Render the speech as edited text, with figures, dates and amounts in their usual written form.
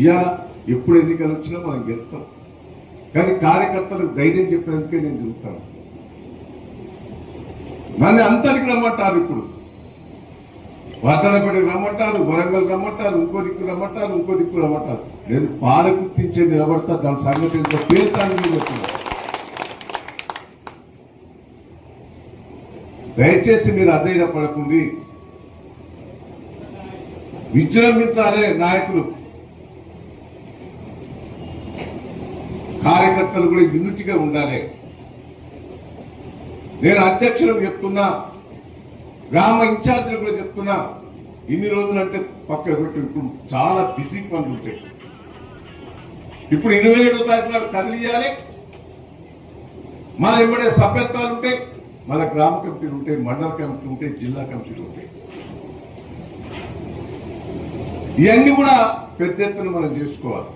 ఇవాళ ఎప్పుడు ఎన్నికలు వచ్చినా మనం గెలుస్తాం, కానీ కార్యకర్తలకు ధైర్యం చెప్పేందుకే నేను తిరుగుతాను. నన్ను అంతటికి రమ్మంటారు, ఇప్పుడు వాతానపడి రమ్మంటారు, వరంగల్ రమ్మంటారు, ఇంకో దిక్కు రమ్మంటారు, ఇంకో దిక్కు రమ్మంటారు. నేను పాల గుర్తించే నిలబడతా, దాని సంగతి ఎంతో పేరుతాను చెప్తున్నాను. దయచేసి మీరు అధైర్యపడకుండి, విజృంభించాలే నాయకులు, కార్యకర్తలు కూడా యూనిట్గా ఉండాలి. నేను అధ్యక్షులకు చెప్తున్నా, గ్రామ ఇన్ఛార్జీలు కూడా చెప్తున్నా, ఇన్ని రోజులు అంటే పక్క పెట్టి ఇప్పుడు చాలా బిజీ పనులు ఉంటాయి. ఇప్పుడు 27వ తారీఖు నాడు కదిలియాలి, మా వెంబడే సభ్యత్వాలు ఉంటాయి, మళ్ళీ గ్రామ కమిటీలు ఉంటాయి, మండల కమిటీలు ఉంటాయి, జిల్లా కమిటీలు ఉంటాయి. ఇవన్నీ కూడా పెద్ద ఎత్తున మనం చేసుకోవాలి.